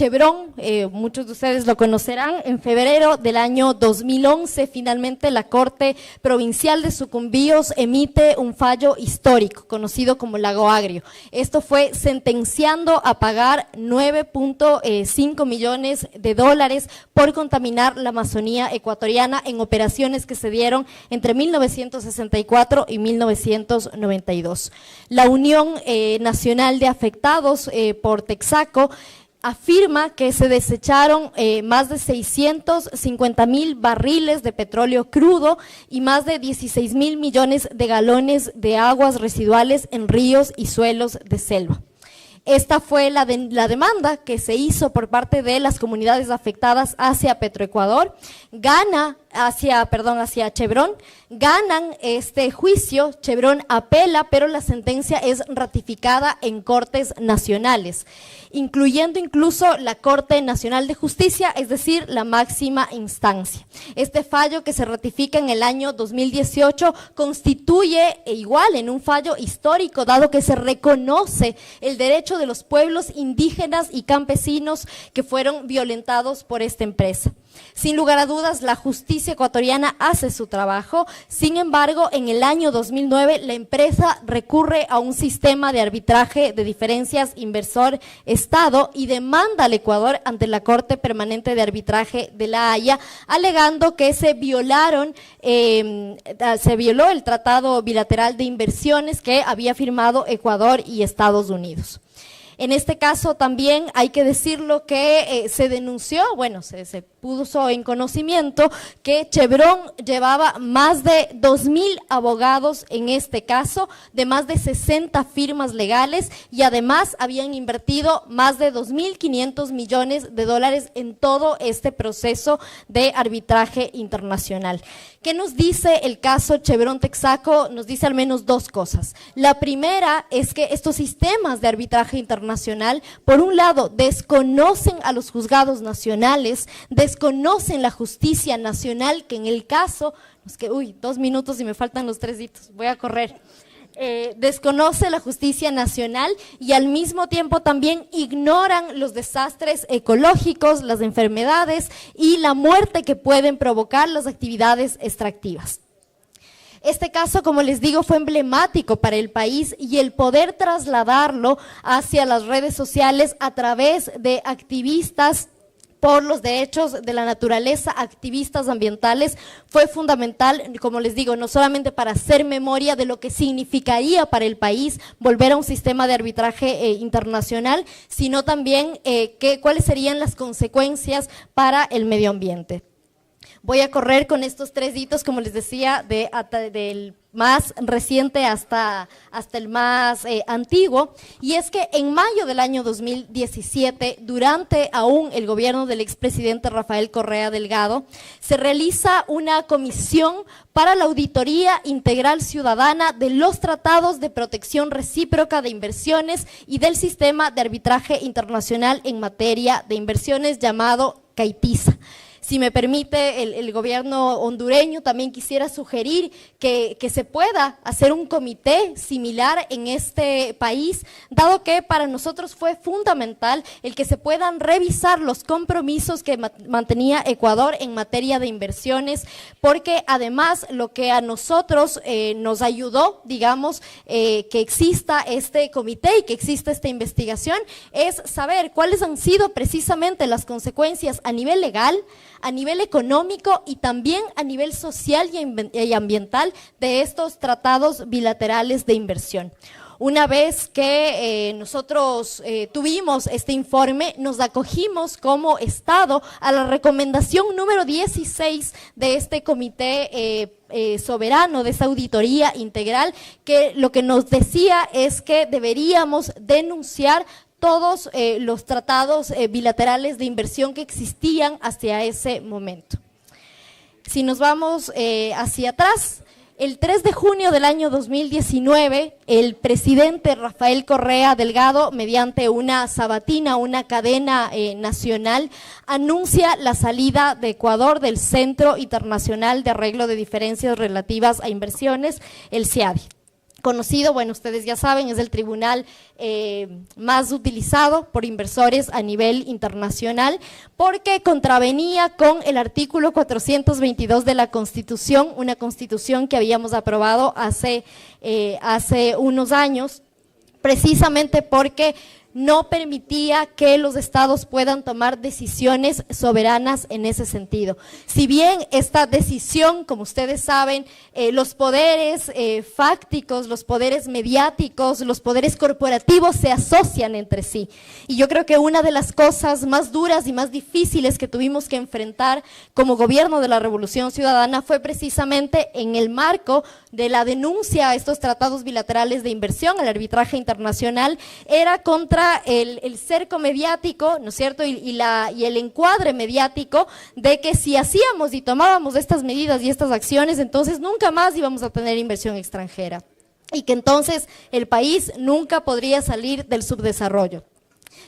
Chevron, muchos de ustedes lo conocerán, en febrero del año 2011, finalmente la Corte Provincial de Sucumbíos emite un fallo histórico, conocido como Lago Agrio. Esto fue sentenciando a pagar 9.5 millones de dólares por contaminar la Amazonía ecuatoriana en operaciones que se dieron entre 1964 y 1992. La Unión Nacional de Afectados por Texaco afirma que se desecharon más de 650,000 barriles de petróleo crudo y más de 16,000 millones de galones de aguas residuales en ríos y suelos de selva. Esta fue la demanda que se hizo por parte de las comunidades afectadas hacia Petroecuador, hacia Chevron, ganan este juicio, Chevron apela, pero la sentencia es ratificada en cortes nacionales, incluyendo incluso la Corte Nacional de Justicia, es decir, la máxima instancia. Este fallo, que se ratifica en el año 2018, constituye igual en un fallo histórico, dado que se reconoce el derecho de los pueblos indígenas y campesinos que fueron violentados por esta empresa. Sin lugar a dudas, la justicia ecuatoriana hace su trabajo. Sin embargo, en el año 2009, la empresa recurre a un sistema de arbitraje de diferencias inversor-Estado y demanda al Ecuador ante la Corte Permanente de Arbitraje de La Haya, alegando que se violó el Tratado Bilateral de Inversiones que había firmado Ecuador y Estados Unidos. En este caso también hay que decirlo que se denunció, bueno, se puso en conocimiento que Chevron llevaba más de 2,000 abogados en este caso, de más de 60 firmas legales, y además habían invertido más de 2.500 millones de dólares en todo este proceso de arbitraje internacional. ¿Qué nos dice el caso Chevron Texaco? Nos dice al menos dos cosas. La primera es que estos sistemas de arbitraje internacional, por un lado, desconocen a los juzgados nacionales, desconocen la justicia nacional, que en el caso, 2 minutos y me faltan los 3 ditos, voy a correr. Desconoce la justicia nacional y al mismo tiempo también ignoran los desastres ecológicos, las enfermedades y la muerte que pueden provocar las actividades extractivas. Este caso, como les digo, fue emblemático para el país, y el poder trasladarlo hacia las redes sociales a través de activistas por los derechos de la naturaleza, activistas ambientales, fue fundamental, como les digo, no solamente para hacer memoria de lo que significaría para el país volver a un sistema de arbitraje internacional, sino también cuáles serían las consecuencias para el medio ambiente. Voy a correr con estos 3 hitos, como les decía, del más reciente hasta el más antiguo, y es que en mayo del año 2017, durante aún el gobierno del expresidente Rafael Correa Delgado, se realiza una comisión para la auditoría integral ciudadana de los tratados de protección recíproca de inversiones y del sistema de arbitraje internacional en materia de inversiones, llamado CAITISA. Si me permite, el gobierno hondureño también quisiera sugerir que se pueda hacer un comité similar en este país, dado que para nosotros fue fundamental el que se puedan revisar los compromisos que mantenía Ecuador en materia de inversiones, porque además lo que a nosotros nos ayudó, digamos, que exista este comité y que exista esta investigación, es saber cuáles han sido precisamente las consecuencias a nivel legal, a nivel económico y también a nivel social y ambiental de estos tratados bilaterales de inversión. Una vez que nosotros tuvimos este informe, nos acogimos como Estado a la recomendación número 16 de este comité soberano, de esa auditoría integral, que lo que nos decía es que deberíamos denunciar todos los tratados bilaterales de inversión que existían hasta ese momento. Si nos vamos hacia atrás, el 3 de junio del año 2019, el presidente Rafael Correa Delgado, mediante una sabatina, una cadena nacional, anuncia la salida de Ecuador del Centro Internacional de Arreglo de Diferencias Relativas a Inversiones, el CIADI. conocido, bueno, ustedes ya saben, es el tribunal más utilizado por inversores a nivel internacional, porque contravenía con el artículo 422 de la Constitución, una Constitución que habíamos aprobado hace unos años, precisamente porque no permitía que los estados puedan tomar decisiones soberanas en ese sentido. Si bien esta decisión, como ustedes saben, los poderes fácticos, los poderes mediáticos, los poderes corporativos se asocian entre sí. Y yo creo que una de las cosas más duras y más difíciles que tuvimos que enfrentar como gobierno de la Revolución Ciudadana fue precisamente en el marco de la denuncia a estos tratados bilaterales de inversión, al arbitraje internacional, era contra el cerco mediático, ¿no es cierto?, y el encuadre mediático de que si hacíamos y tomábamos estas medidas y estas acciones, entonces nunca más íbamos a tener inversión extranjera y que entonces el país nunca podría salir del subdesarrollo.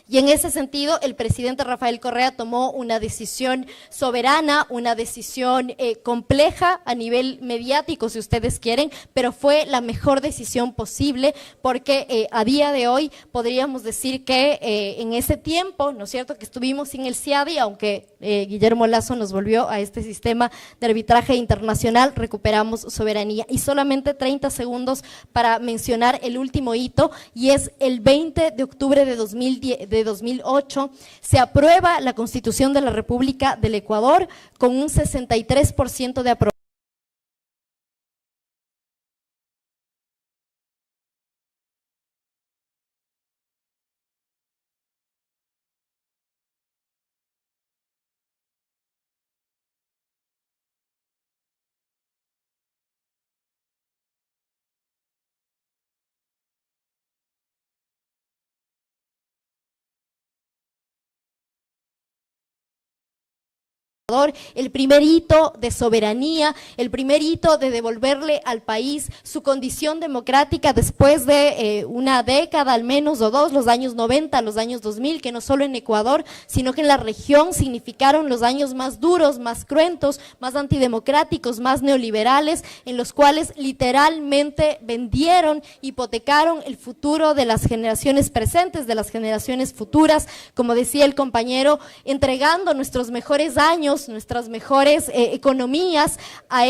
Y en ese sentido, el presidente Rafael Correa tomó una decisión soberana, una decisión compleja a nivel mediático, si ustedes quieren, pero fue la mejor decisión posible, porque a día de hoy podríamos decir que en ese tiempo, ¿no es cierto?, que estuvimos sin el CIADI, aunque Guillermo Lasso nos volvió a este sistema de arbitraje internacional, recuperamos soberanía. Y solamente 30 segundos para mencionar el último hito, y es el 20 de octubre de 2008, se aprueba la Constitución de la República del Ecuador con un 63% de aprobación. El primer hito de soberanía, el primer hito de devolverle al país su condición democrática después de una década al menos o dos, los años 90, los años 2000, que no solo en Ecuador, sino que en la región significaron los años más duros, más cruentos, más antidemocráticos, más neoliberales, en los cuales literalmente vendieron, hipotecaron el futuro de las generaciones presentes, de las generaciones futuras, como decía el compañero, entregando nuestros mejores años, nuestras mejores economías a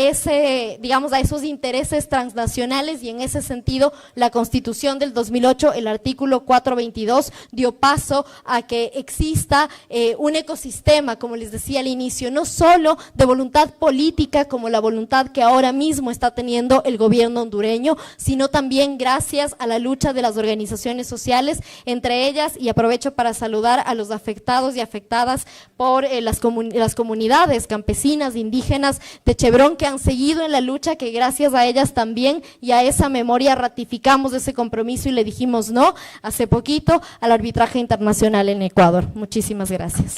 digamos, a esos intereses transnacionales, y en ese sentido la Constitución del 2008, el artículo 422, dio paso a que exista un ecosistema, como les decía al inicio, no solo de voluntad política como la voluntad que ahora mismo está teniendo el gobierno hondureño, sino también gracias a la lucha de las organizaciones sociales, entre ellas, y aprovecho para saludar a los afectados y afectadas por las comunidades campesinas, indígenas de Chevron, que han seguido en la lucha, que gracias a ellas también y a esa memoria ratificamos ese compromiso y le dijimos no hace poquito al arbitraje internacional en Ecuador. Muchísimas gracias.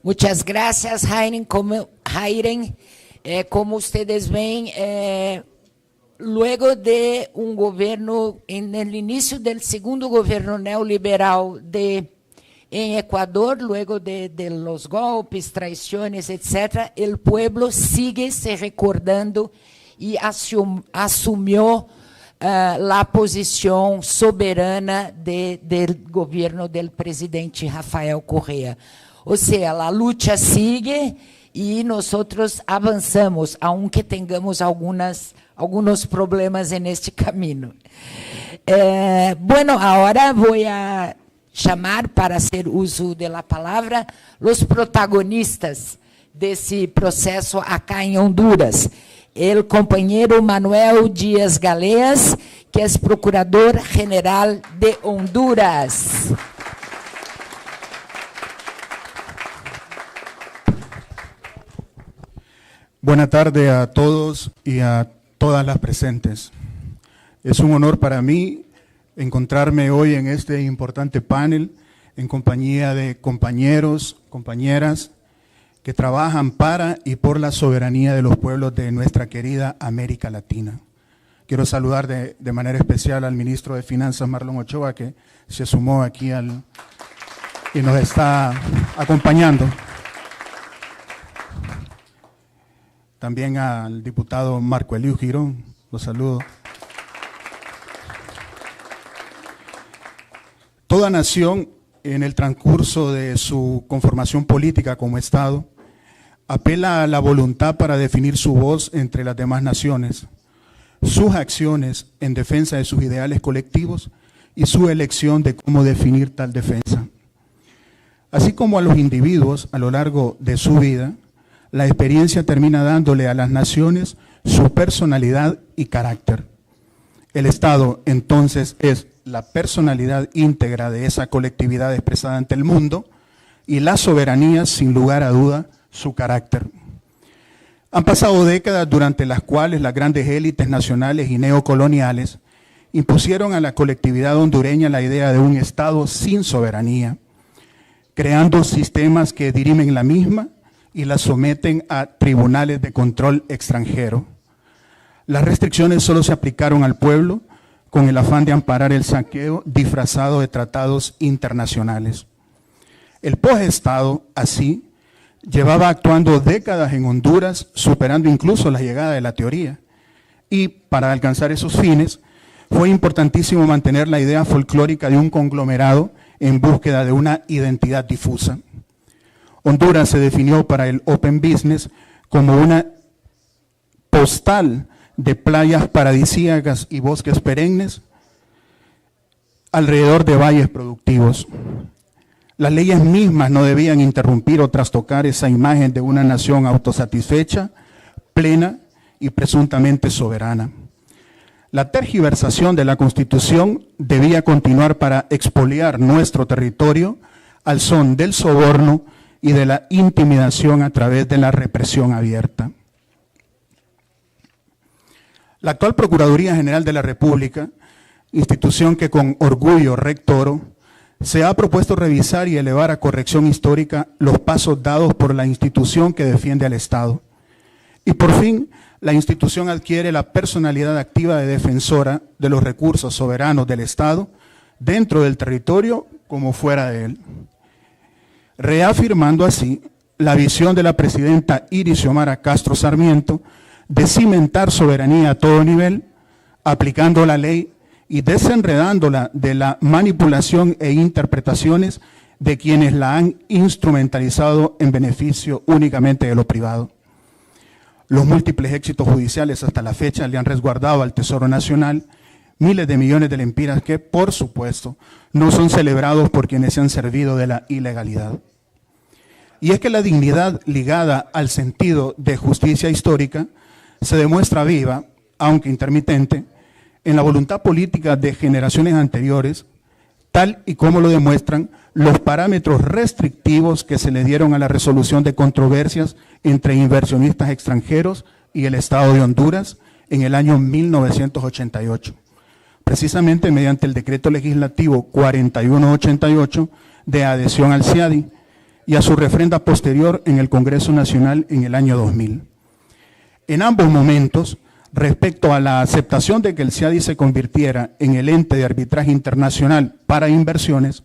Muchas gracias, Jairen. Como ustedes ven, luego de un gobierno, en el inicio del segundo gobierno neoliberal en Ecuador, luego de los golpes, traiciones, etc., el pueblo sigue se recordando y asumió la posición soberana del gobierno del presidente Rafael Correa. O sea, la lucha sigue y nosotros avanzamos, aunque tengamos algunos problemas en este camino. Bueno, ahora voy a llamar para hacer uso de la palabra los protagonistas de ese proceso acá en Honduras. El compañero Manuel Díaz Galeas, que es Procurador General de Honduras. Buenas tardes a todos y a todas las presentes. Es un honor para mí encontrarme hoy en este importante panel en compañía de compañeros, compañeras que trabajan para y por la soberanía de los pueblos de nuestra querida América Latina. Quiero saludar de manera especial al ministro de Finanzas, Marlon Ochoa, que se sumó aquí al y nos está acompañando. También al diputado Marco Elío Girón, los saludo. Toda nación, en el transcurso de su conformación política como Estado, apela a la voluntad para definir su voz entre las demás naciones, sus acciones en defensa de sus ideales colectivos y su elección de cómo definir tal defensa. Así como a los individuos a lo largo de su vida, la experiencia termina dándole a las naciones su personalidad y carácter. El Estado, entonces, es la personalidad íntegra de esa colectividad expresada ante el mundo y la soberanía, sin lugar a duda, su carácter. Han pasado décadas durante las cuales las grandes élites nacionales y neocoloniales impusieron a la colectividad hondureña la idea de un Estado sin soberanía, creando sistemas que dirimen la misma y la someten a tribunales de control extranjero. Las restricciones solo se aplicaron al pueblo con el afán de amparar el saqueo disfrazado de tratados internacionales. El posestado, así, llevaba actuando décadas en Honduras, superando incluso la llegada de la teoría. Y para alcanzar esos fines, fue importantísimo mantener la idea folclórica de un conglomerado en búsqueda de una identidad difusa. Honduras se definió para el Open Business como una postal de playas paradisíacas y bosques perennes alrededor de valles productivos. Las leyes mismas no debían interrumpir o trastocar esa imagen de una nación autosatisfecha, plena y presuntamente soberana. La tergiversación de la Constitución debía continuar para expoliar nuestro territorio al son del soborno y de la intimidación a través de la represión abierta. La actual Procuraduría General de la República, institución que con orgullo rectoro, se ha propuesto revisar y elevar a corrección histórica los pasos dados por la institución que defiende al Estado. Y por fin, la institución adquiere la personalidad activa de defensora de los recursos soberanos del Estado, dentro del territorio como fuera de él, reafirmando así la visión de la presidenta Iris Xiomara Castro Sarmiento de cimentar soberanía a todo nivel, aplicando la ley y desenredándola de la manipulación e interpretaciones de quienes la han instrumentalizado en beneficio únicamente de lo privado. Los múltiples éxitos judiciales hasta la fecha le han resguardado al Tesoro Nacional miles de millones de lempiras que, por supuesto, no son celebrados por quienes se han servido de la ilegalidad. Y es que la dignidad ligada al sentido de justicia histórica se demuestra viva, aunque intermitente, en la voluntad política de generaciones anteriores, tal y como lo demuestran los parámetros restrictivos que se le dieron a la resolución de controversias entre inversionistas extranjeros y el Estado de Honduras en el año 1988, precisamente mediante el decreto legislativo 4188 de adhesión al CIADI y a su refrenda posterior en el Congreso Nacional en el año 2000. En ambos momentos, respecto a la aceptación de que el CIADI se convirtiera en el ente de arbitraje internacional para inversiones,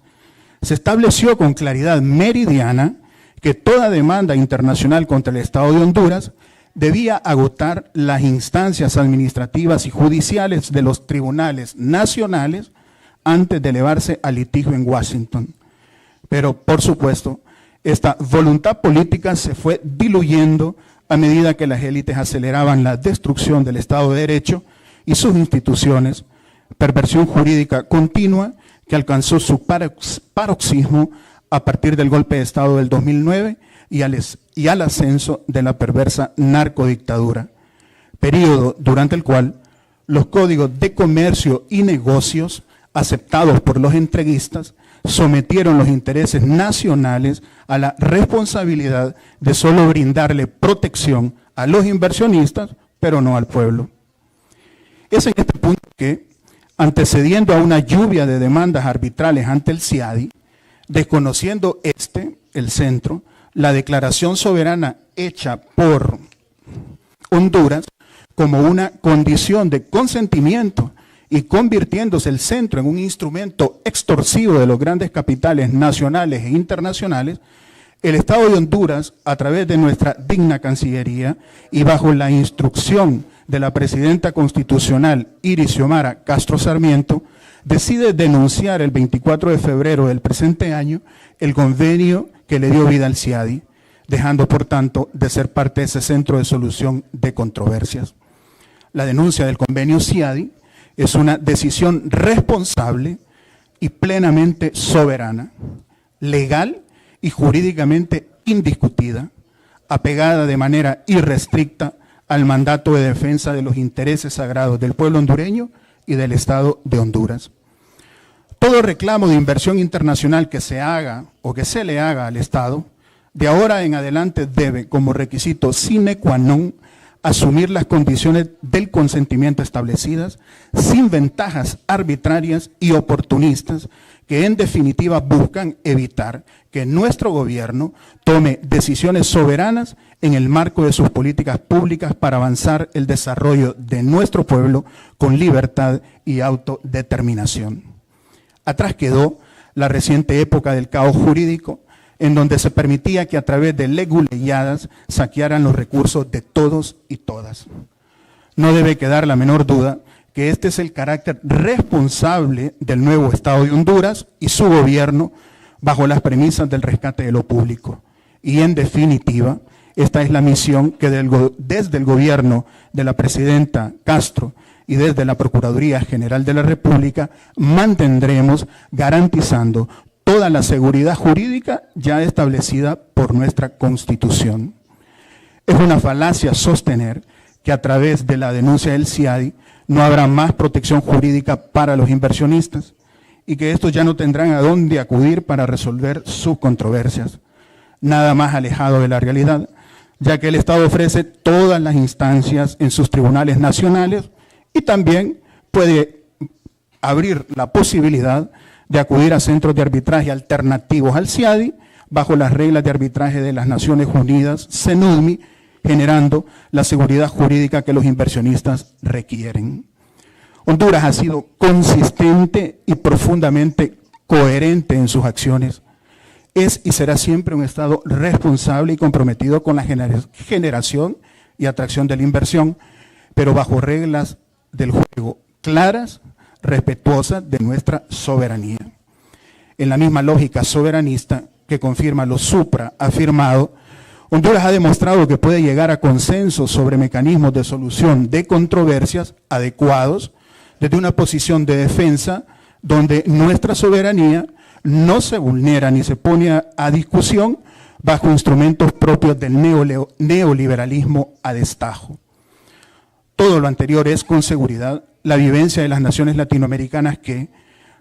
se estableció con claridad meridiana que toda demanda internacional contra el Estado de Honduras debía agotar las instancias administrativas y judiciales de los tribunales nacionales antes de elevarse al litigio en Washington. Pero, por supuesto, esta voluntad política se fue diluyendo a medida que las élites aceleraban la destrucción del Estado de Derecho y sus instituciones, perversión jurídica continua que alcanzó su paroxismo a partir del golpe de Estado del 2009 y al ascenso de la perversa narcodictadura, periodo durante el cual los códigos de comercio y negocios aceptados por los entreguistas sometieron los intereses nacionales a la responsabilidad de solo brindarle protección a los inversionistas, pero no al pueblo. Es en este punto que, antecediendo a una lluvia de demandas arbitrales ante el CIADI, desconociendo el centro, la declaración soberana hecha por Honduras como una condición de consentimiento y convirtiéndose el centro en un instrumento extorsivo de los grandes capitales nacionales e internacionales, el Estado de Honduras, a través de nuestra digna Cancillería y bajo la instrucción de la presidenta constitucional Iris Xiomara Castro Sarmiento, decide denunciar el 24 de febrero del presente año el convenio que le dio vida al CIADI, dejando por tanto de ser parte de ese centro de solución de controversias. La denuncia del convenio CIADI es una decisión responsable y plenamente soberana, legal y jurídicamente indiscutida, apegada de manera irrestricta al mandato de defensa de los intereses sagrados del pueblo hondureño y del Estado de Honduras. Todo reclamo de inversión internacional que se haga o que se le haga al Estado, de ahora en adelante debe, como requisito sine qua non, asumir las condiciones del consentimiento establecidas sin ventajas arbitrarias y oportunistas que en definitiva buscan evitar que nuestro gobierno tome decisiones soberanas en el marco de sus políticas públicas para avanzar el desarrollo de nuestro pueblo con libertad y autodeterminación. Atrás quedó la reciente época del caos jurídico, en donde se permitía que a través de leguleyadas saquearan los recursos de todos y todas. No debe quedar la menor duda que este es el carácter responsable del nuevo Estado de Honduras y su gobierno bajo las premisas del rescate de lo público. Y en definitiva, esta es la misión que desde el gobierno de la presidenta Castro y desde la Procuraduría General de la República mantendremos garantizando toda la seguridad jurídica ya establecida por nuestra Constitución. Es una falacia sostener que a través de la denuncia del CIADI no habrá más protección jurídica para los inversionistas y que estos ya no tendrán a dónde acudir para resolver sus controversias. Nada más alejado de la realidad, ya que el Estado ofrece todas las instancias en sus tribunales nacionales y también puede abrir la posibilidad de acudir a centros de arbitraje alternativos al CIADI bajo las reglas de arbitraje de las Naciones Unidas, CENUDMI, generando la seguridad jurídica que los inversionistas requieren. Honduras ha sido consistente y profundamente coherente en sus acciones. Es y será siempre un Estado responsable y comprometido con la generación y atracción de la inversión, pero bajo reglas del juego claras, respetuosa de nuestra soberanía. En la misma lógica soberanista que confirma lo supraafirmado, Honduras ha demostrado que puede llegar a consensos sobre mecanismos de solución de controversias adecuados desde una posición de defensa donde nuestra soberanía no se vulnera ni se pone a discusión bajo instrumentos propios del neoliberalismo a destajo. Todo lo anterior es, con seguridad, la vivencia de las naciones latinoamericanas que,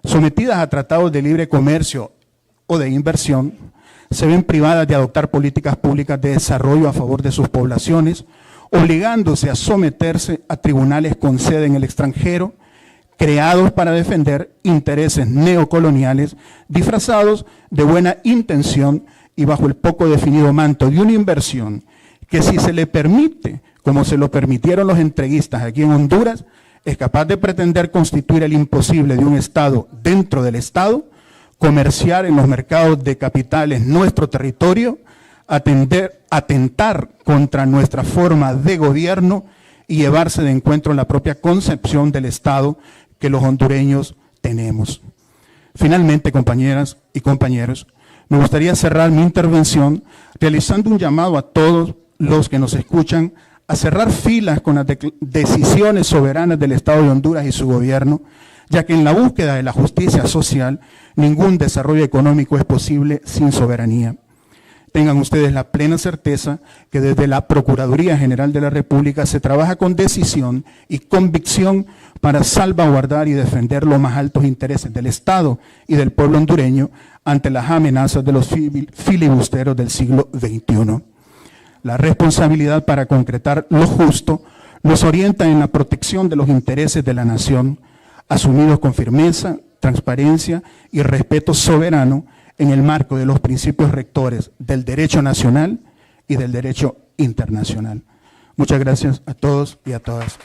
sometidas a tratados de libre comercio o de inversión, se ven privadas de adoptar políticas públicas de desarrollo a favor de sus poblaciones, obligándose a someterse a tribunales con sede en el extranjero, creados para defender intereses neocoloniales disfrazados de buena intención y bajo el poco definido manto de una inversión que, si se le permite, como se lo permitieron los entreguistas aquí en Honduras, es capaz de pretender constituir el imposible de un Estado dentro del Estado, comerciar en los mercados de capitales nuestro territorio, atentar contra nuestra forma de gobierno y llevarse de encuentro la propia concepción del Estado que los hondureños tenemos. Finalmente, compañeras y compañeros, me gustaría cerrar mi intervención realizando un llamado a todos los que nos escuchan a cerrar filas con las decisiones soberanas del Estado de Honduras y su gobierno, ya que en la búsqueda de la justicia social, ningún desarrollo económico es posible sin soberanía. Tengan ustedes la plena certeza que desde la Procuraduría General de la República se trabaja con decisión y convicción para salvaguardar y defender los más altos intereses del Estado y del pueblo hondureño ante las amenazas de los filibusteros del siglo XXI. La responsabilidad para concretar lo justo nos orienta en la protección de los intereses de la nación, asumidos con firmeza, transparencia y respeto soberano en el marco de los principios rectores del derecho nacional y del derecho internacional. Muchas gracias a todos y a todas.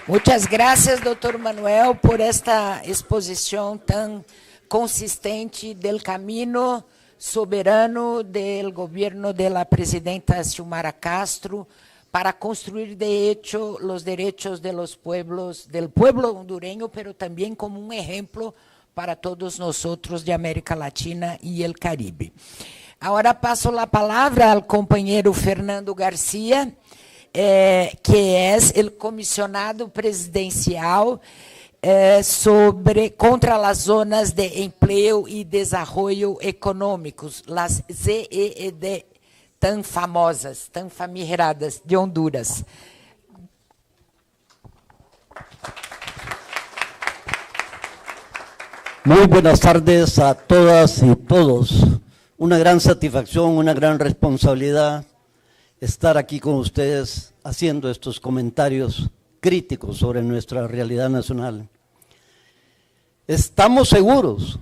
Muchas gracias, doctor Manuel, por esta exposición tan consistente del camino soberano del gobierno de la presidenta Xiomara Castro para construir, de hecho, los derechos de los pueblos, del pueblo hondureño, pero también como un ejemplo para todos nosotros de América Latina y el Caribe. Ahora paso la palabra al compañero Fernando García, que es el comisionado presidencial contra las zonas de empleo y desarrollo económicos, las ZEED, tan famosas, tan famigeradas de Honduras. Muy buenas tardes a todas y todos. Una gran satisfacción, una gran responsabilidad estar aquí con ustedes haciendo estos comentarios críticos sobre nuestra realidad nacional. Estamos seguros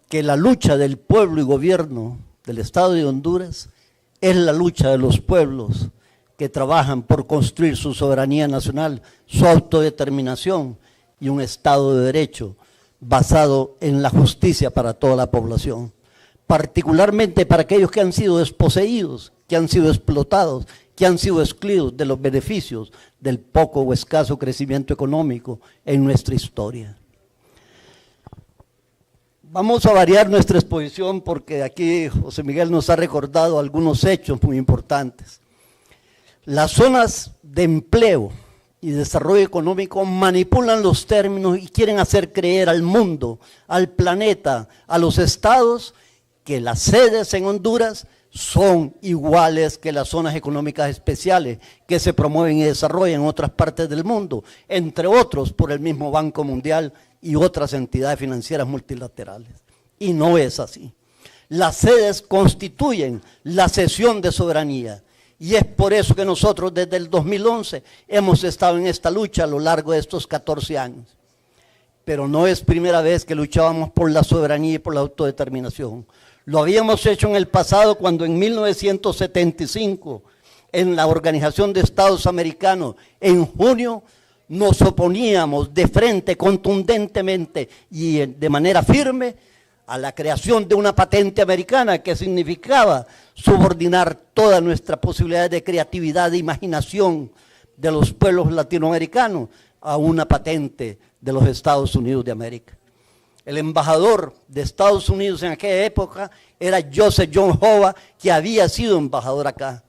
que la lucha del pueblo y gobierno del Estado de Honduras es la lucha de los pueblos que trabajan por construir su soberanía nacional, su autodeterminación y un Estado de Derecho basado en la justicia para toda la población, particularmente para aquellos que han sido desposeídos, que han sido explotados, que han sido excluidos de los beneficios del poco o escaso crecimiento económico en nuestra historia. Vamos a variar nuestra exposición porque aquí José Miguel nos ha recordado algunos hechos muy importantes. Las zonas de empleo y desarrollo económico manipulan los términos y quieren hacer creer al mundo, al planeta, a los estados, que las sedes en Honduras son iguales que las zonas económicas especiales que se promueven y desarrollan en otras partes del mundo, entre otros por el mismo Banco Mundial y otras entidades financieras multilaterales. Y no es así. Las sedes constituyen la cesión de soberanía. Y es por eso que nosotros desde el 2011 hemos estado en esta lucha a lo largo de estos 14 años. Pero no es primera vez que luchábamos por la soberanía y por la autodeterminación. Lo habíamos hecho en el pasado cuando en 1975, en la Organización de Estados Americanos, en junio, nos oponíamos de frente, contundentemente y de manera firme a la creación de una patente americana que significaba subordinar todas nuestras posibilidades de creatividad, de imaginación de los pueblos latinoamericanos a una patente de los Estados Unidos de América. El embajador de Estados Unidos en aquella época era Joseph John Hova, que había sido embajador acá.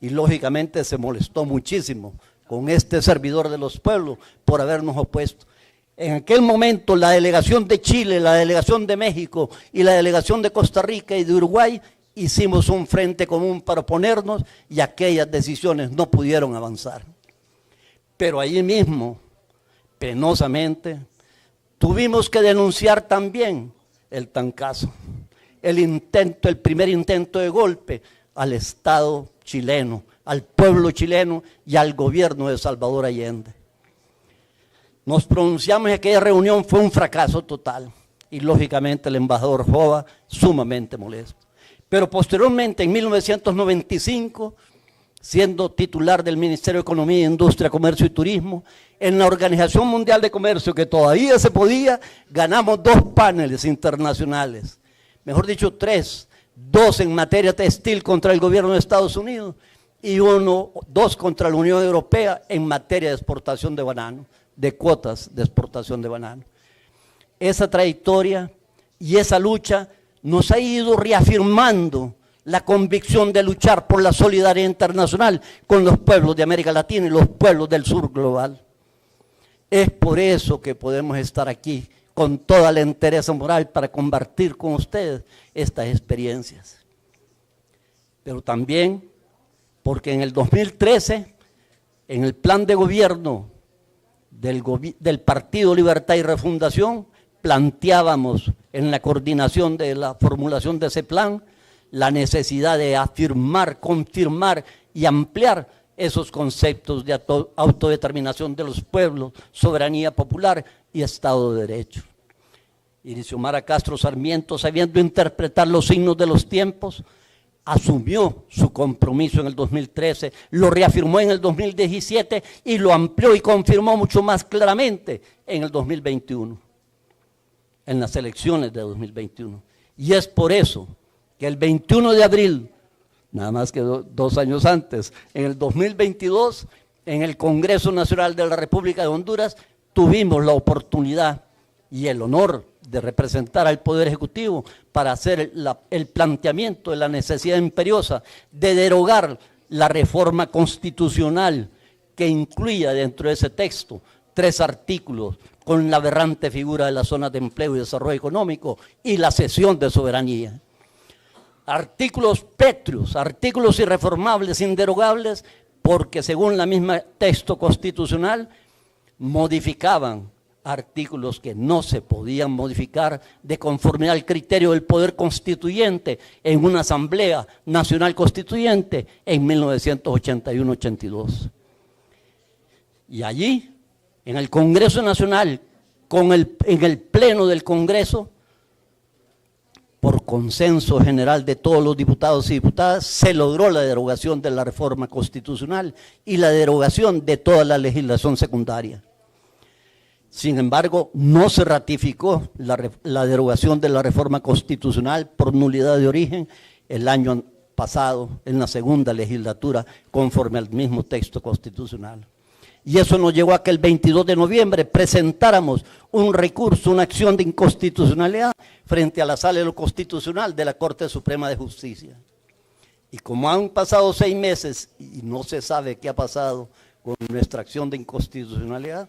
Y lógicamente se molestó muchísimo con este servidor de los pueblos por habernos opuesto. En aquel momento la delegación de Chile, la delegación de México y la delegación de Costa Rica y de Uruguay hicimos un frente común para oponernos y aquellas decisiones no pudieron avanzar. Pero allí mismo, penosamente, tuvimos que denunciar también el trancazo, el primer intento de golpe al Estado chileno, al pueblo chileno y al gobierno de Salvador Allende. Nos pronunciamos en aquella reunión, fue un fracaso total y lógicamente el embajador Hova sumamente molesto. Pero posteriormente, en 1995, siendo titular del Ministerio de Economía, Industria, Comercio y Turismo, en la Organización Mundial de Comercio, que todavía se podía, ganamos 2 paneles internacionales, mejor dicho 3, 2 en materia textil contra el gobierno de Estados Unidos y 2 contra la Unión Europea en materia de exportación de banano, de cuotas de exportación de banano. Esa trayectoria y esa lucha nos ha ido reafirmando la convicción de luchar por la solidaridad internacional con los pueblos de América Latina y los pueblos del sur global. Es por eso que podemos estar aquí con toda la entereza moral para compartir con ustedes estas experiencias. Pero también porque en el 2013, en el plan de gobierno del Partido Libertad y Refundación, planteábamos en la coordinación de la formulación de ese plan la necesidad de afirmar, confirmar y ampliar esos conceptos de autodeterminación de los pueblos, soberanía popular y Estado de Derecho. Y Xiomara Castro Sarmiento, sabiendo interpretar los signos de los tiempos, asumió su compromiso en el 2013, lo reafirmó en el 2017 y lo amplió y confirmó mucho más claramente en el 2021, en las elecciones de 2021. Y es por eso que el 21 de abril, nada más que 2 años antes, en el 2022, en el Congreso Nacional de la República de Honduras, tuvimos la oportunidad y el honor de representar al Poder Ejecutivo para hacer el planteamiento de la necesidad imperiosa de derogar la reforma constitucional que incluía dentro de ese texto 3 artículos con la aberrante figura de las zonas de empleo y desarrollo económico y la cesión de soberanía. Artículos pétreos, artículos irreformables, inderogables, porque según la misma texto constitucional modificaban artículos que no se podían modificar de conformidad al criterio del poder constituyente en una Asamblea Nacional Constituyente en 1981-82. Y allí, en el Congreso Nacional, en el Pleno del Congreso, por consenso general de todos los diputados y diputadas, se logró la derogación de la reforma constitucional y la derogación de toda la legislación secundaria. Sin embargo, no se ratificó la derogación de la reforma constitucional por nulidad de origen el año pasado, en la segunda legislatura, conforme al mismo texto constitucional. Y eso nos llevó a que el 22 de noviembre presentáramos un recurso, una acción de inconstitucionalidad frente a la Sala de lo Constitucional de la Corte Suprema de Justicia. Y como han pasado 6 meses y no se sabe qué ha pasado con nuestra acción de inconstitucionalidad,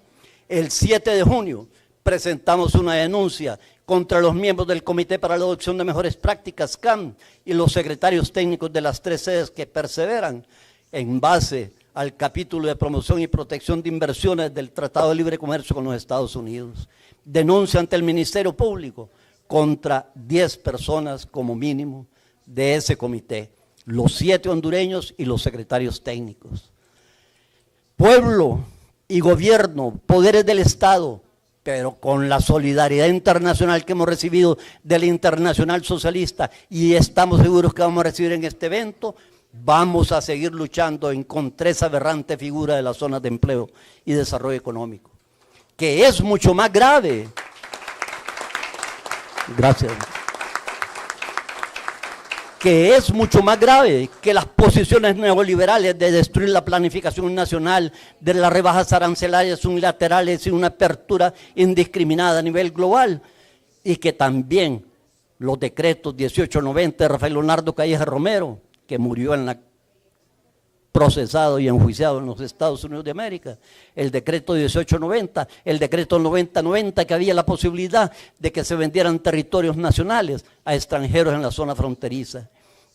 el 7 de junio presentamos una denuncia contra los miembros del Comité para la Adopción de Mejores Prácticas, CAM, y los secretarios técnicos de las 3 sedes que perseveran en base al capítulo de promoción y protección de inversiones del Tratado de Libre Comercio con los Estados Unidos. Denuncia ante el Ministerio Público contra 10 personas como mínimo de ese comité, los 7 hondureños y los secretarios técnicos. Pueblo y gobierno, poderes del Estado, pero con la solidaridad internacional que hemos recibido del Internacional Socialista y estamos seguros que vamos a recibir en este evento, vamos a seguir luchando en contra esa aberrante figura de las zonas de empleo y desarrollo económico, que es mucho más grave. Gracias. Que es mucho más grave que las posiciones neoliberales de destruir la planificación nacional, de las rebajas arancelarias unilaterales y una apertura indiscriminada a nivel global, y que también los decretos 1890 de Rafael Leonardo Calleja Romero, que murió procesado y enjuiciado en los Estados Unidos de América, el decreto 1890, el decreto 9090, que había la posibilidad de que se vendieran territorios nacionales a extranjeros en la zona fronteriza,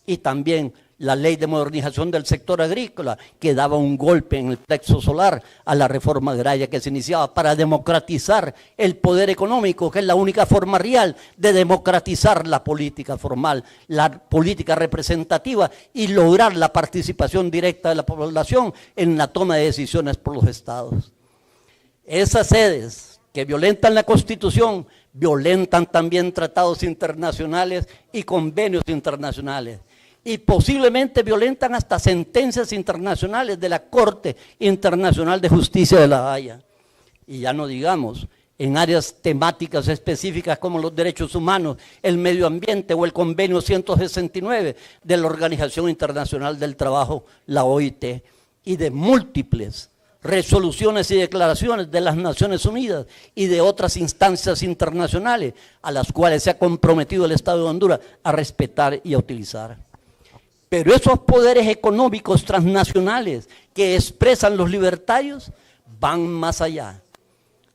y también la ley de modernización del sector agrícola, que daba un golpe en el plexo solar a la reforma agraria que se iniciaba para democratizar el poder económico, que es la única forma real de democratizar la política formal, la política representativa y lograr la participación directa de la población en la toma de decisiones por los estados. Esas sedes que violentan la Constitución, violentan también tratados internacionales y convenios internacionales, y posiblemente violentan hasta sentencias internacionales de la Corte Internacional de Justicia de La Haya. Y ya no digamos en áreas temáticas específicas como los derechos humanos, el medio ambiente o el convenio 169 de la Organización Internacional del Trabajo, la OIT, y de múltiples resoluciones y declaraciones de las Naciones Unidas y de otras instancias internacionales a las cuales se ha comprometido el Estado de Honduras a respetar y a utilizar. Pero esos poderes económicos transnacionales que expresan los libertarios van más allá.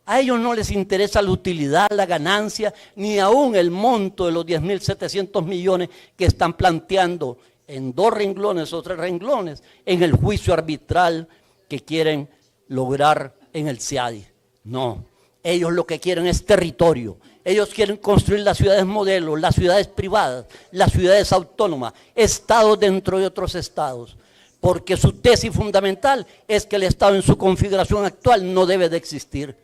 A ellos no les interesa la utilidad, la ganancia, ni aún el monto de los 10.700 millones que están planteando en 2 renglones o 3 renglones en el juicio arbitral que quieren lograr en el CIADI. No, ellos lo que quieren es territorio. Ellos quieren construir las ciudades modelo, las ciudades privadas, las ciudades autónomas, estados dentro de otros estados, porque su tesis fundamental es que el Estado en su configuración actual no debe de existir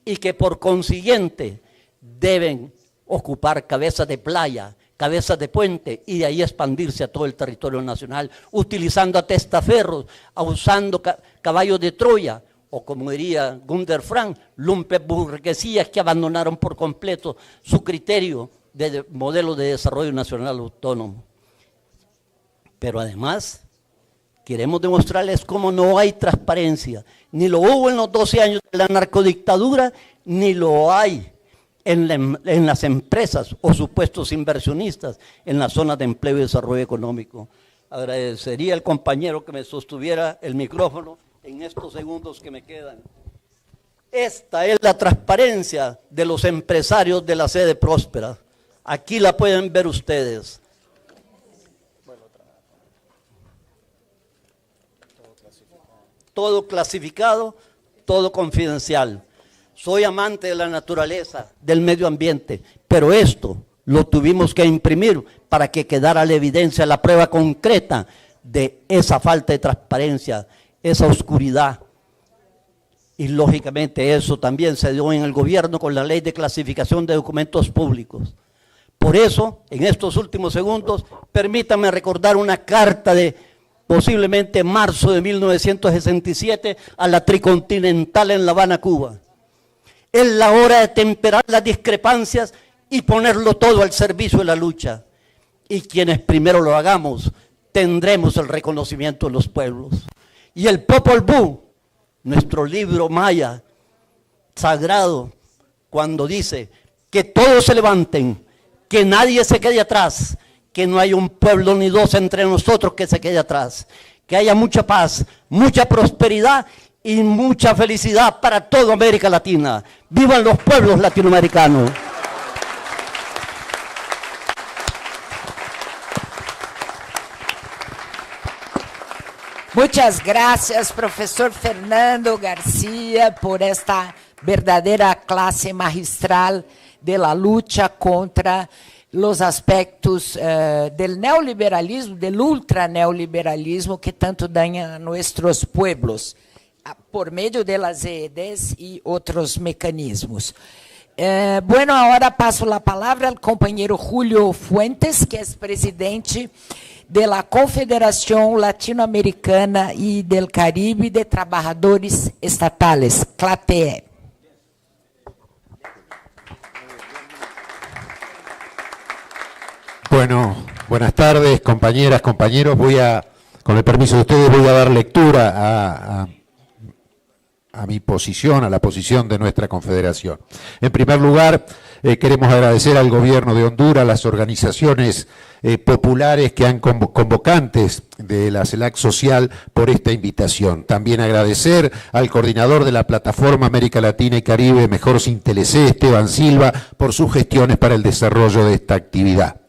y que por consiguiente deben ocupar cabezas de playa, cabezas de puente, y de ahí expandirse a todo el territorio nacional, utilizando a testaferros, usando caballos de Troya, o como diría Gunder Frank, lumpenburguesías que abandonaron por completo su criterio de modelo de desarrollo nacional autónomo. Pero además, queremos demostrarles cómo no hay transparencia, ni lo hubo en los 12 años de la narcodictadura, ni lo hay en las empresas o supuestos inversionistas en las zonas de empleo y desarrollo económico. Agradecería al compañero que me sostuviera el micrófono en estos segundos que me quedan. Esta es la transparencia de los empresarios de la sede próspera. Aquí la pueden ver ustedes. Todo clasificado, todo confidencial. Soy amante de la naturaleza, del medio ambiente, pero esto lo tuvimos que imprimir para que quedara la evidencia, la prueba concreta de esa falta de transparencia, esa oscuridad. Y lógicamente eso también se dio en el gobierno con la ley de clasificación de documentos públicos. Por eso, en estos últimos segundos, permítanme recordar una carta de posiblemente marzo de 1967 a la Tricontinental en La Habana, Cuba. Es la hora de temperar las discrepancias y ponerlo todo al servicio de la lucha. Y quienes primero lo hagamos, tendremos el reconocimiento de los pueblos. Y el Popol Vuh, nuestro libro maya sagrado, cuando dice que todos se levanten, que nadie se quede atrás, que no hay un pueblo ni dos entre nosotros que se quede atrás, que haya mucha paz, mucha prosperidad y mucha felicidad para toda América Latina. ¡Vivan los pueblos latinoamericanos! Muchas gracias, profesor Fernando García, por esta verdadera clase magistral de la lucha contra los aspectos del neoliberalismo, del ultraneoliberalismo que tanto daña a nuestros pueblos, por medio de las EEDs y otros mecanismos. Bueno, ahora paso la palabra al compañero Julio Fuentes, que es presidente de la Confederación Latinoamericana y del Caribe de Trabajadores Estatales, CLATEE. Bueno, buenas tardes, compañeras, compañeros. Con el permiso de ustedes, voy a dar lectura a mi posición, a la posición de nuestra confederación. En primer lugar, queremos agradecer al gobierno de Honduras, a las organizaciones populares que han convocantes de la CELAC Social por esta invitación. También agradecer al coordinador de la Plataforma América Latina y Caribe, Mejor Sin TLC, Esteban Silva, por sus gestiones para el desarrollo de esta actividad.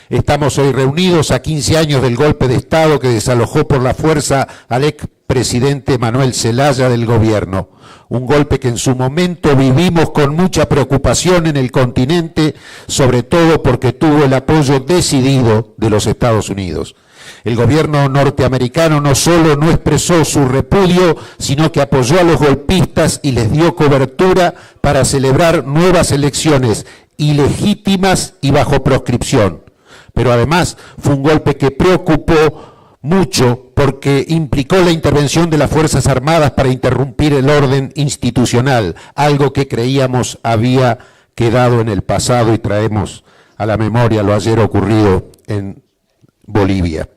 Estamos hoy reunidos a 15 años del golpe de Estado que desalojó por la fuerza al expresidente Manuel Zelaya del gobierno. Un golpe que en su momento vivimos con mucha preocupación en el continente, sobre todo porque tuvo el apoyo decidido de los Estados Unidos. El gobierno norteamericano no solo no expresó su repudio, sino que apoyó a los golpistas y les dio cobertura para celebrar nuevas elecciones ilegítimas y bajo proscripción. Pero además fue un golpe que preocupó mucho porque implicó la intervención de las Fuerzas Armadas para interrumpir el orden institucional, algo que creíamos había quedado en el pasado y traemos a la memoria lo ayer ocurrido en Bolivia.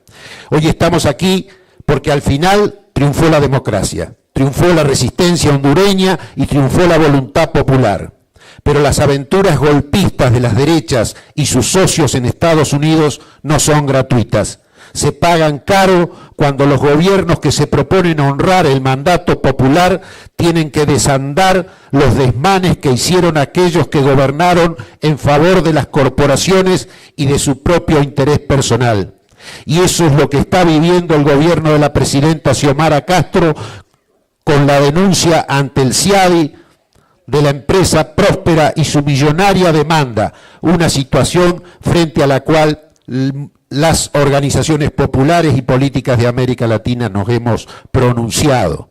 Hoy estamos aquí porque al final triunfó la democracia, triunfó la resistencia hondureña y triunfó la voluntad popular. Pero las aventuras golpistas de las derechas y sus socios en Estados Unidos no son gratuitas. Se pagan caro cuando los gobiernos que se proponen honrar el mandato popular tienen que desandar los desmanes que hicieron aquellos que gobernaron en favor de las corporaciones y de su propio interés personal. Y eso es lo que está viviendo el gobierno de la presidenta Xiomara Castro con la denuncia ante el CIADI de la empresa Próspera y su millonaria demanda, una situación frente a la cual las organizaciones populares y políticas de América Latina nos hemos pronunciado.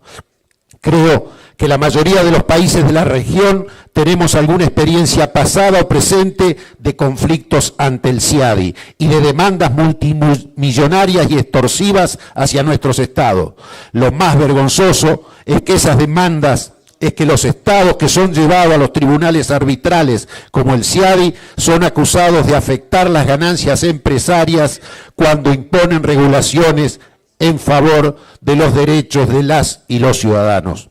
Creo que la mayoría de los países de la región tenemos alguna experiencia pasada o presente de conflictos ante el CIADI y de demandas multimillonarias y extorsivas hacia nuestros estados. Lo más vergonzoso es que esas demandas que los estados que son llevados a los tribunales arbitrales, como el CIADI, son acusados de afectar las ganancias empresarias cuando imponen regulaciones en favor de los derechos de las y los ciudadanos.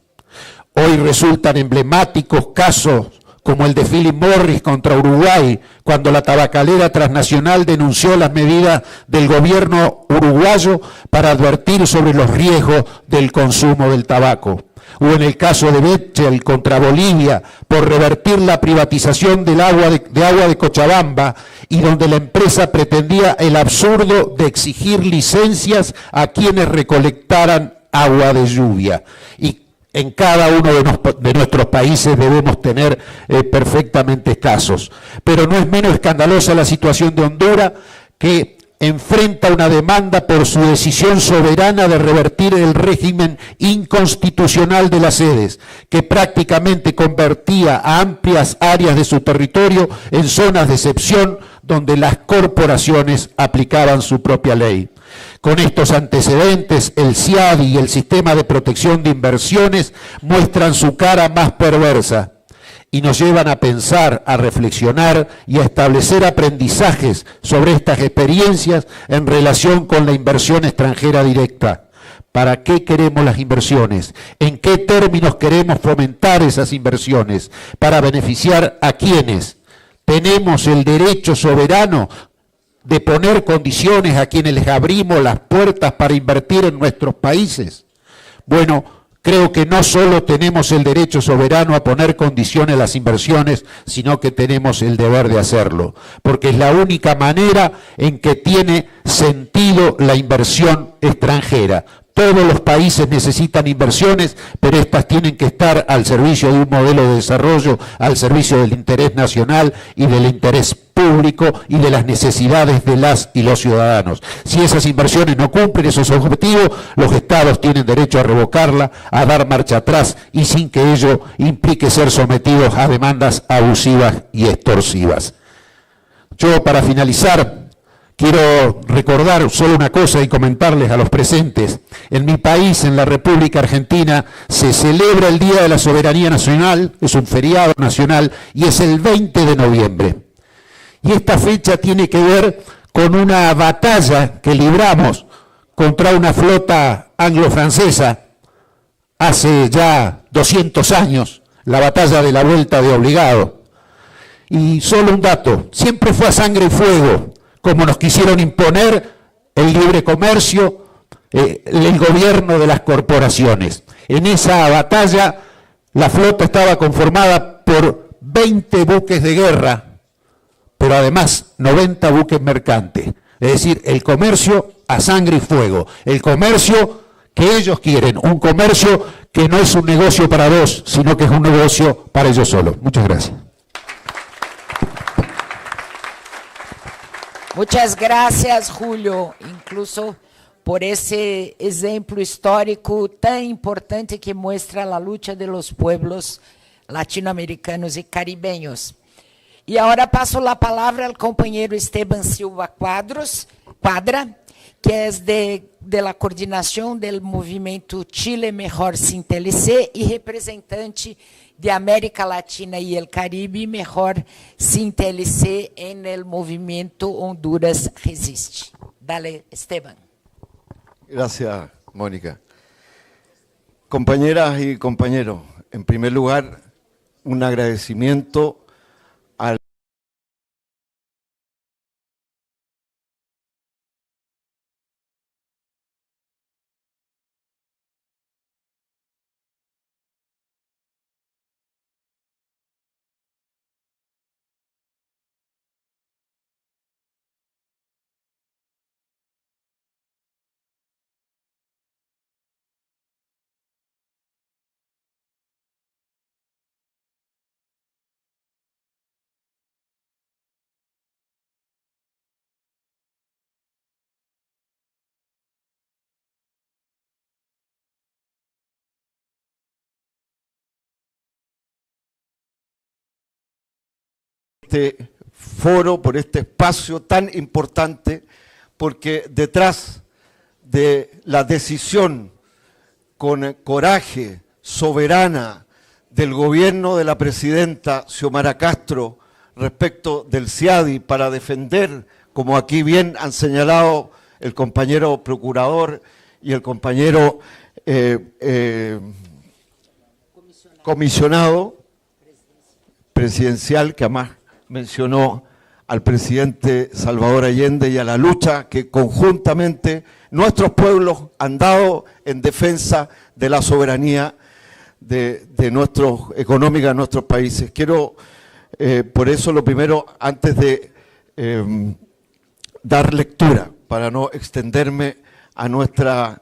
Hoy resultan emblemáticos casos como el de Philip Morris contra Uruguay, cuando la tabacalera transnacional denunció las medidas del gobierno uruguayo para advertir sobre los riesgos del consumo del tabaco. O en el caso de Betchel contra Bolivia, por revertir la privatización del agua de Cochabamba, y donde la empresa pretendía el absurdo de exigir licencias a quienes recolectaran agua de lluvia. Y en cada uno de nuestros países debemos tener perfectamente casos. Pero no es menos escandalosa la situación de Honduras, que enfrenta una demanda por su decisión soberana de revertir el régimen inconstitucional de las sedes, que prácticamente convertía a amplias áreas de su territorio en zonas de excepción donde las corporaciones aplicaban su propia ley. Con estos antecedentes, el CIADI y el Sistema de Protección de Inversiones muestran su cara más perversa y nos llevan a pensar, a reflexionar y a establecer aprendizajes sobre estas experiencias en relación con la inversión extranjera directa. ¿Para qué queremos las inversiones? ¿En qué términos queremos fomentar esas inversiones? ¿Para beneficiar a quiénes? ¿Tenemos el derecho soberano de poner condiciones a quienes les abrimos las puertas para invertir en nuestros países? Bueno, creo que no solo tenemos el derecho soberano a poner condiciones a las inversiones, sino que tenemos el deber de hacerlo, porque es la única manera en que tiene sentido la inversión extranjera. Todos los países necesitan inversiones, pero estas tienen que estar al servicio de un modelo de desarrollo, al servicio del interés nacional y del interés público y de las necesidades de las y los ciudadanos. Si esas inversiones no cumplen esos objetivos, los estados tienen derecho a revocarla, a dar marcha atrás y sin que ello implique ser sometidos a demandas abusivas y extorsivas. Yo, para finalizar, quiero recordar solo una cosa y comentarles a los presentes. En mi país, en la República Argentina, se celebra el Día de la Soberanía Nacional, es un feriado nacional y es el 20 de noviembre. Y esta fecha tiene que ver con una batalla que libramos contra una flota anglo-francesa hace ya 200 años, la batalla de la Vuelta de Obligado. Y solo un dato, siempre fue a sangre y fuego, como nos quisieron imponer el libre comercio, el gobierno de las corporaciones. En esa batalla la flota estaba conformada por 20 buques de guerra, pero además 90 buques mercantes. Es decir, el comercio a sangre y fuego, el comercio que ellos quieren, un comercio que no es un negocio para dos, sino que es un negocio para ellos solos. Muchas gracias. Muchas gracias, Julio, incluso por ese ejemplo histórico tan importante que muestra la lucha de los pueblos latinoamericanos y caribeños. Y ahora paso la palabra al compañero Esteban Silva Cuadra, que es de la coordinación del movimiento Chile Mejor Sin TLC y representante de América Latina y el Caribe Mejor Sin TLC en el movimiento Honduras Resiste. Dale, Esteban. Gracias, Mónica. Compañeras y compañeros, en primer lugar, un agradecimiento este foro, por este espacio tan importante, porque detrás de la decisión con coraje, soberana, del gobierno de la presidenta Xiomara Castro respecto del CIADI para defender, como aquí bien han señalado el compañero procurador y el compañero comisionado presidencial, que además mencionó al presidente Salvador Allende, y a la lucha que conjuntamente nuestros pueblos han dado en defensa de la soberanía económica de nuestros países. Quiero, por eso, lo primero, antes de dar lectura, para no extenderme a nuestra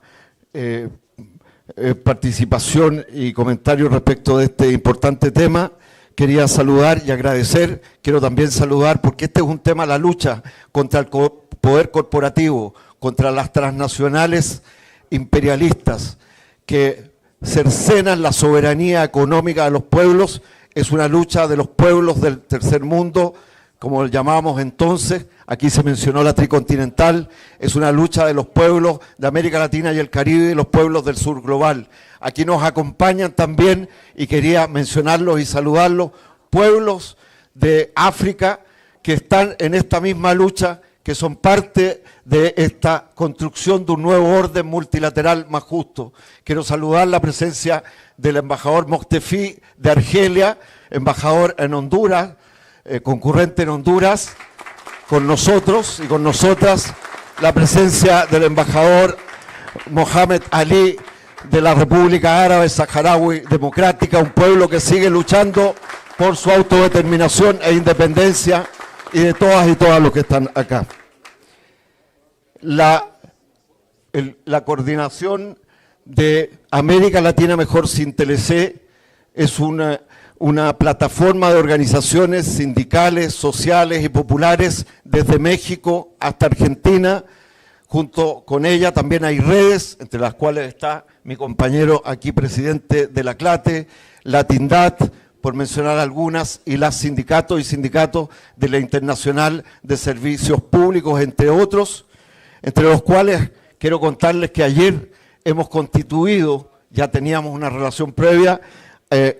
participación y comentario respecto de este importante tema, quería saludar y agradecer. Quiero también saludar, porque este es un tema, la lucha contra el poder corporativo, contra las transnacionales imperialistas que cercenan la soberanía económica de los pueblos. Es una lucha de los pueblos del tercer mundo, como lo llamábamos entonces. Aquí se mencionó la tricontinental. Es una lucha de los pueblos de América Latina y el Caribe y los pueblos del sur global. Aquí nos acompañan también, y quería mencionarlos y saludarlos, pueblos de África que están en esta misma lucha, que son parte de esta construcción de un nuevo orden multilateral más justo. Quiero saludar la presencia del embajador Moktefi de Argelia, embajador en Honduras, concurrente en Honduras, con nosotros y con nosotras, la presencia del embajador Mohamed Ali de la República Árabe Saharaui Democrática, un pueblo que sigue luchando por su autodeterminación e independencia, y de todas y todos los que están acá. La coordinación de América Latina Mejor sin TLC es una plataforma de organizaciones sindicales, sociales y populares desde México hasta Argentina. Junto con ella también hay redes, entre las cuales está mi compañero aquí, presidente de la CLATE, Latindad, por mencionar algunas, y las sindicatos y sindicatos de la Internacional de Servicios Públicos, entre otros, entre los cuales quiero contarles que ayer hemos constituido, ya teníamos una relación previa,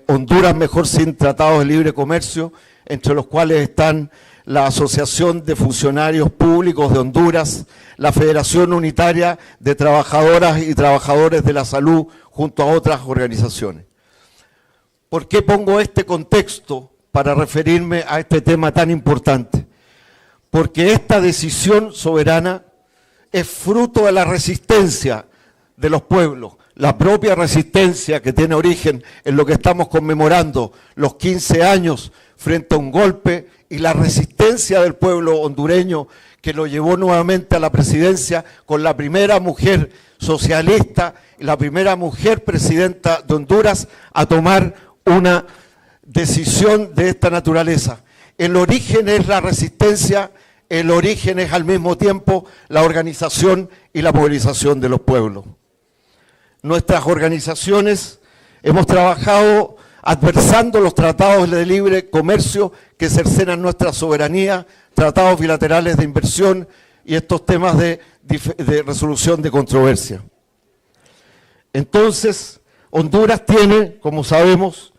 Honduras Mejor sin Tratados de Libre Comercio, entre los cuales están la Asociación de Funcionarios Públicos de Honduras, la Federación Unitaria de Trabajadoras y Trabajadores de la Salud, junto a otras organizaciones. ¿Por qué pongo este contexto para referirme a este tema tan importante? Porque esta decisión soberana es fruto de la resistencia de los pueblos, la propia resistencia que tiene origen en lo que estamos conmemorando, los 15 años frente a un golpe, y la resistencia del pueblo hondureño que lo llevó nuevamente a la presidencia con la primera mujer socialista y la primera mujer presidenta de Honduras a tomar una decisión de esta naturaleza. El origen es la resistencia, el origen es al mismo tiempo la organización y la movilización de los pueblos. Nuestras organizaciones hemos trabajado adversando los tratados de libre comercio que cercenan nuestra soberanía, tratados bilaterales de inversión y estos temas de resolución de controversia. Entonces, Honduras tiene, como sabemos,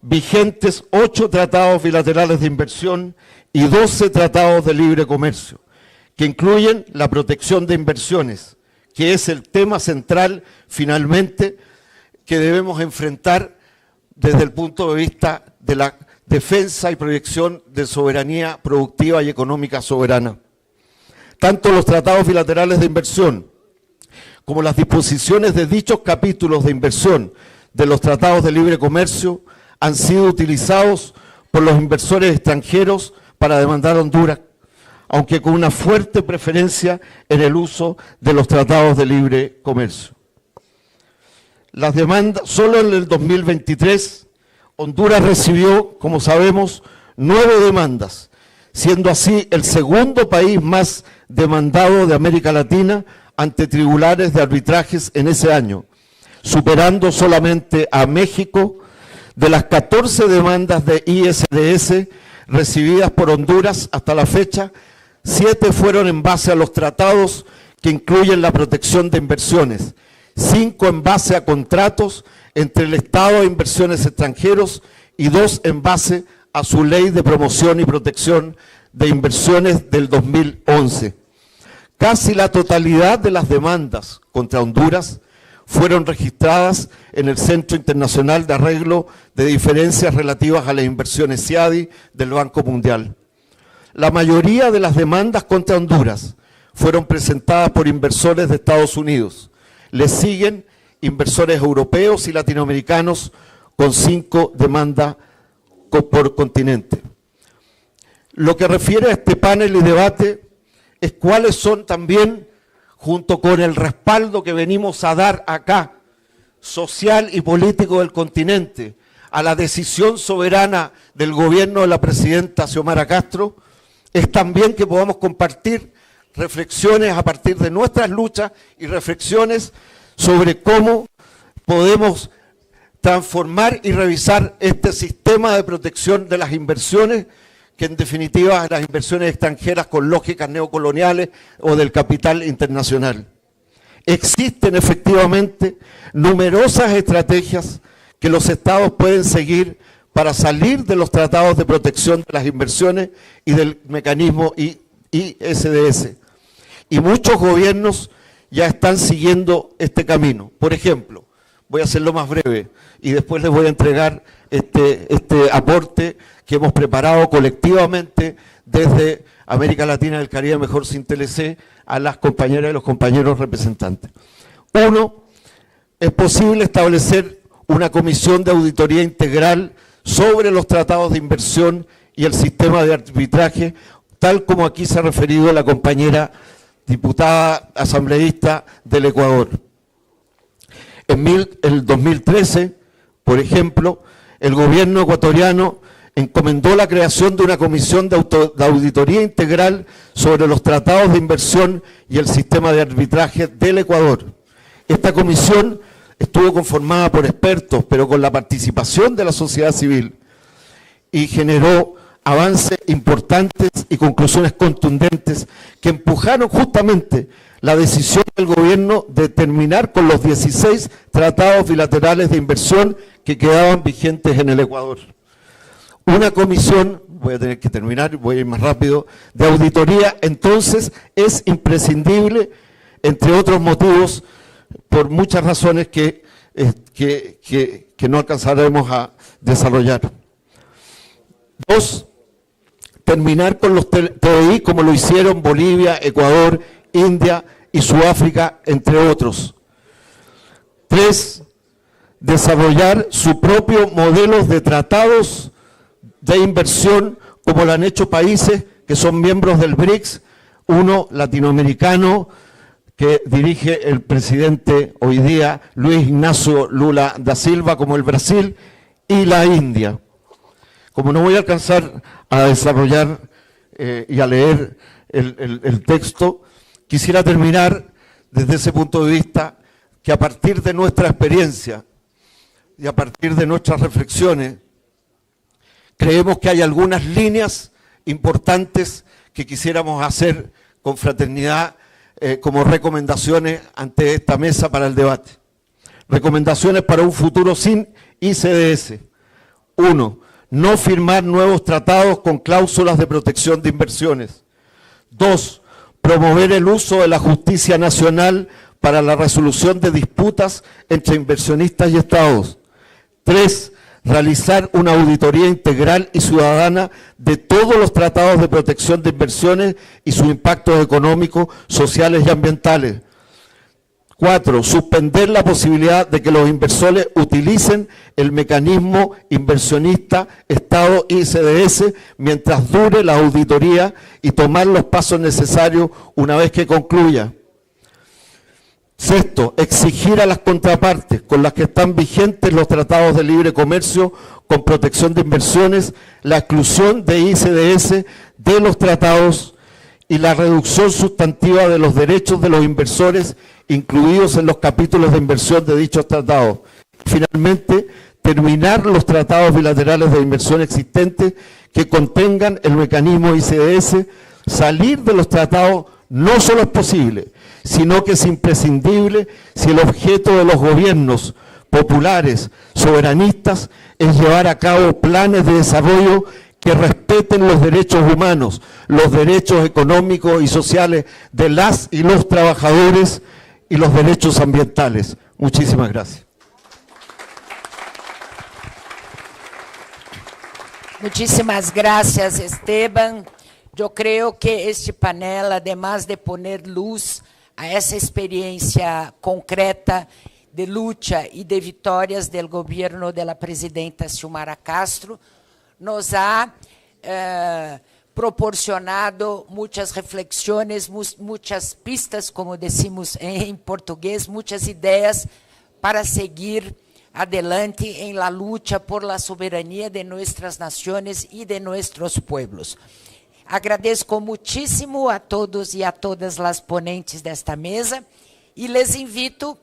vigentes 8 tratados bilaterales de inversión y 12 tratados de libre comercio, que incluyen la protección de inversiones, que es el tema central, finalmente, que debemos enfrentar desde el punto de vista de la defensa y proyección de soberanía productiva y económica soberana. Tanto los tratados bilaterales de inversión como las disposiciones de dichos capítulos de inversión de los tratados de libre comercio han sido utilizados por los inversores extranjeros para demandar a Honduras, aunque con una fuerte preferencia en el uso de los tratados de libre comercio. Las demandas, solo en el 2023, Honduras recibió, como sabemos, 9 demandas, siendo así el segundo país más demandado de América Latina ante tribunales de arbitrajes en ese año, superando solamente a México. De las 14 demandas de ISDS recibidas por Honduras hasta la fecha, 7 fueron en base a los tratados que incluyen la protección de inversiones, 5 en base a contratos entre el Estado e inversiones extranjeros y 2 en base a su ley de promoción y protección de inversiones del 2011. Casi la totalidad de las demandas contra Honduras fueron registradas en el Centro Internacional de Arreglo de Diferencias relativas a las inversiones CIADI del Banco Mundial. La mayoría de las demandas contra Honduras fueron presentadas por inversores de Estados Unidos. Le siguen inversores europeos y latinoamericanos con 5 demandas por continente. Lo que refiere a este panel y debate es cuáles son también, junto con el respaldo que venimos a dar acá, social y político del continente, a la decisión soberana del gobierno de la presidenta Xiomara Castro, es también que podamos compartir reflexiones a partir de nuestras luchas y reflexiones sobre cómo podemos transformar y revisar este sistema de protección de las inversiones, que en definitiva las inversiones extranjeras con lógicas neocoloniales o del capital internacional. Existen efectivamente numerosas estrategias que los estados pueden seguir para salir de los tratados de protección de las inversiones y del mecanismo ISDS. Y muchos gobiernos ya están siguiendo este camino. Por ejemplo, voy a hacerlo más breve y después les voy a entregar este aporte que hemos preparado colectivamente desde América Latina y el Caribe Mejor Sin TLC a las compañeras y los compañeros representantes. 1, es posible establecer una comisión de auditoría integral sobre los tratados de inversión y el sistema de arbitraje, tal como aquí se ha referido la compañera diputada asambleísta del Ecuador. En el 2013, por ejemplo, el gobierno ecuatoriano encomendó la creación de una comisión de auditoría integral sobre los tratados de inversión y el sistema de arbitraje del Ecuador. Esta comisión estuvo conformada por expertos, pero con la participación de la sociedad civil, y generó avances importantes y conclusiones contundentes que empujaron justamente la decisión del gobierno de terminar con los 16 tratados bilaterales de inversión que quedaban vigentes en el Ecuador. Una comisión, voy a tener que terminar, voy a ir más rápido, de auditoría entonces es imprescindible, entre otros motivos, por muchas razones que no alcanzaremos a desarrollar. 2, terminar con los TDI como lo hicieron Bolivia, Ecuador, India y Sudáfrica, entre otros. 3, desarrollar su propio modelo de tratados de inversión, como lo han hecho países que son miembros del BRICS, uno latinoamericano que dirige el presidente hoy día, Luis Ignacio Lula da Silva, como el Brasil, y la India. Como no voy a alcanzar a desarrollar y a leer el texto, quisiera terminar desde ese punto de vista, que a partir de nuestra experiencia y a partir de nuestras reflexiones, creemos que hay algunas líneas importantes que quisiéramos hacer con fraternidad como recomendaciones ante esta mesa para el debate. Recomendaciones para un futuro sin ICDS. 1. No firmar nuevos tratados con cláusulas de protección de inversiones. 2. Promover el uso de la justicia nacional para la resolución de disputas entre inversionistas y estados. 3. Realizar una auditoría integral y ciudadana de todos los tratados de protección de inversiones y sus impactos económicos, sociales y ambientales. 4. Suspender la posibilidad de que los inversores utilicen el mecanismo inversionista Estado ICDS mientras dure la auditoría y tomar los pasos necesarios una vez que concluya. 6. Exigir a las contrapartes con las que están vigentes los tratados de libre comercio con protección de inversiones la exclusión de ICDS de los tratados y la reducción sustantiva de los derechos de los inversores incluidos en los capítulos de inversión de dichos tratados. Finalmente, terminar los tratados bilaterales de inversión existentes que contengan el mecanismo ICS, salir de los tratados no solo es posible, sino que es imprescindible si el objeto de los gobiernos populares, soberanistas, es llevar a cabo planes de desarrollo que respeten los derechos humanos, los derechos económicos y sociales de las y los trabajadores y los derechos ambientales. Muchísimas gracias. Muchísimas gracias, Esteban. Yo creo que este panel, además de poner luz a essa experiência concreta de luta e de vitórias do governo da presidenta Xiomara Castro, nos ha proporcionado muitas reflexões, muitas pistas, como decimos em português, muitas ideias para seguir adelante em la luta por la soberania de nuestras naciones e de nuestros pueblos. Agradeço muitíssimo a todos e a todas as ponentes desta mesa e les invito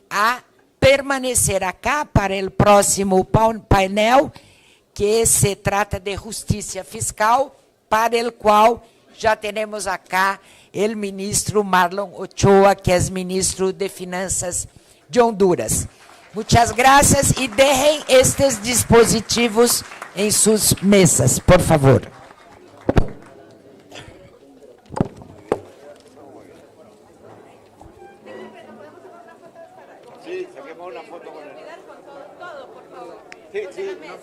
a permanecer acá para o próximo painel, que se trata de justiça fiscal, para o qual já temos acá o ministro Marlon Ochoa, que é ministro de Finanças de Honduras. Muchas gracias e dejen estes dispositivos em suas mesas, por favor. Sí, saquemos una foto con él. Sí, sí.